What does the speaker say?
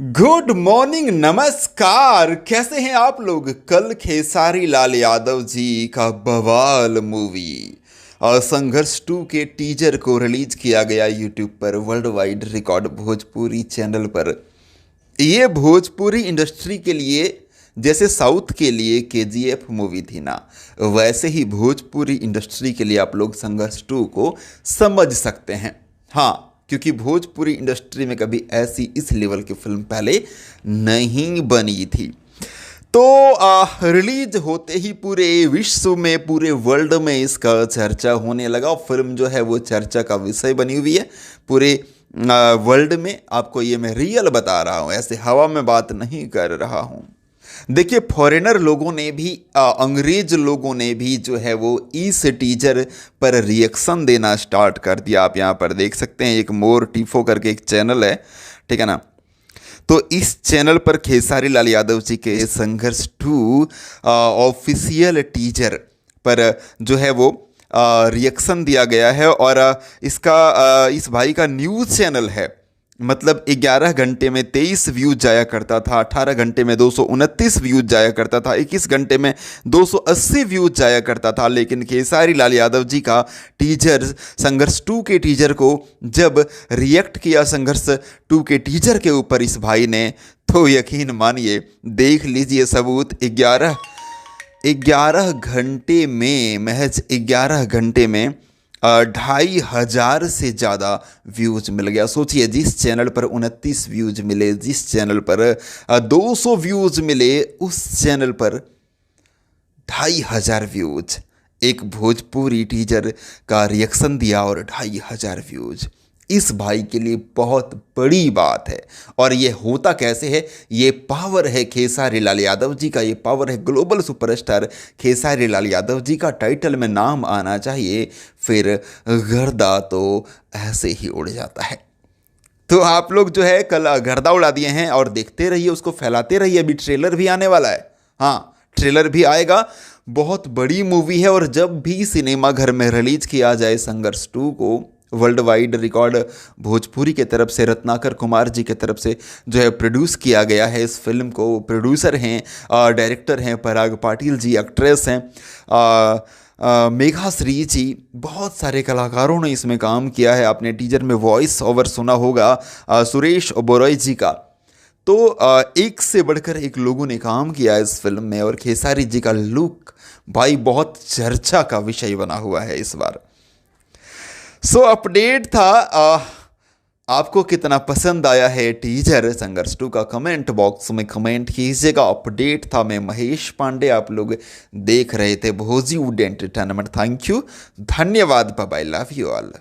Good morning, नमस्कार। कैसे हैं आप लोग। कल खेसारी लाल यादव जी का बवाल मूवी और संघर्ष 2 के टीजर को रिलीज किया गया यूट्यूब पर, world wide record Bhojpuri channel पर। ये भोजपुरी इंडस्ट्री के लिए जैसे साउथ के लिए केजीएफ मूवी थी ना, वैसे ही भोजपुरी इंडस्ट्री के लिए आप लोग संघर्ष 2 को समझ सकते हैं। हाँ, क्योंकि भोजपुरी इंडस्ट्री में कभी ऐसी इस लेवल की फिल्म पहले नहीं बनी थी। तो रिलीज होते ही पूरे विश्व में, पूरे वर्ल्ड में इसका चर्चा होने लगा। फिल्म जो है वो चर्चा का विषय बनी हुई है पूरे वर्ल्ड में। आपको ये मैं रियल बता रहा हूँ, ऐसे हवा में बात नहीं कर रहा हूँ। देखिए, फॉरेनर लोगों ने भी, अंग्रेज लोगों ने भी जो है वो इस टीजर पर रिएक्शन देना स्टार्ट कर दिया। आप यहाँ पर देख सकते हैं, एक मोर टीफो करके एक चैनल है, ठीक है ना। तो इस चैनल पर खेसारी लाल यादव जी के संघर्ष 2 ऑफिशियल टीजर पर जो है वो रिएक्शन दिया गया है। और इस भाई का न्यूज़ चैनल है, मतलब 11 घंटे में 23 व्यूज जाया करता था, 18 घंटे में 229 व्यूज जाया करता था, 21 घंटे में 280 व्यूज जाया करता था। लेकिन खेसारी लाल यादव जी का टीजर, संघर्ष 2 के टीजर को जब रिएक्ट किया संघर्ष 2 के टीजर के ऊपर इस भाई ने, तो यकीन मानिए, देख लीजिए सबूत। 11 घंटे में, महज 11 घंटे में 2500 से ज़्यादा व्यूज़ मिल गया। सोचिए, जिस चैनल पर 29 व्यूज़ मिले, जिस चैनल पर 200 व्यूज़ मिले, उस चैनल पर 2500 व्यूज़। एक भोजपुरी टीजर का रिएक्शन दिया और 2500 व्यूज़ इस भाई के लिए बहुत बड़ी बात है। और ये होता कैसे है, ये पावर है खेसारी लाल यादव जी का, ये पावर है ग्लोबल सुपरस्टार खेसारी लाल यादव जी का। टाइटल में नाम आना चाहिए, फिर गर्दा तो ऐसे ही उड़ जाता है। तो आप लोग जो है कल गर्दा उड़ा दिए हैं और देखते रहिए, उसको फैलाते रहिए। अभी ट्रेलर भी आने वाला है। हाँ, ट्रेलर भी आएगा। बहुत बड़ी मूवी है और जब भी सिनेमा घर में रिलीज किया जाए संघर्ष 2 को, वर्ल्ड वाइड रिकॉर्ड भोजपुरी के तरफ से, रत्नाकर कुमार जी के तरफ से जो है प्रोड्यूस किया गया है इस फिल्म को। प्रोड्यूसर हैं, डायरेक्टर हैं पराग पाटिल जी, एक्ट्रेस हैं मेघा श्री जी, बहुत सारे कलाकारों ने इसमें काम किया है। आपने टीजर में वॉइस ओवर सुना होगा सुरेश ओबेरॉय जी का। तो एक से बढ़कर एक लोगों ने काम किया है इस फिल्म में। और खेसारी जी का लुक भाई बहुत चर्चा का विषय बना हुआ है इस बार। अपडेट था। आपको कितना पसंद आया है टीजर संघर्ष 2 का, कमेंट बॉक्स में कमेंट कीजिएगा। अपडेट था, मैं महेश पांडे, आप लोग देख रहे थे भोजीवुड एंटरटेनमेंट। थैंक यू, धन्यवाद, bye bye, love you all.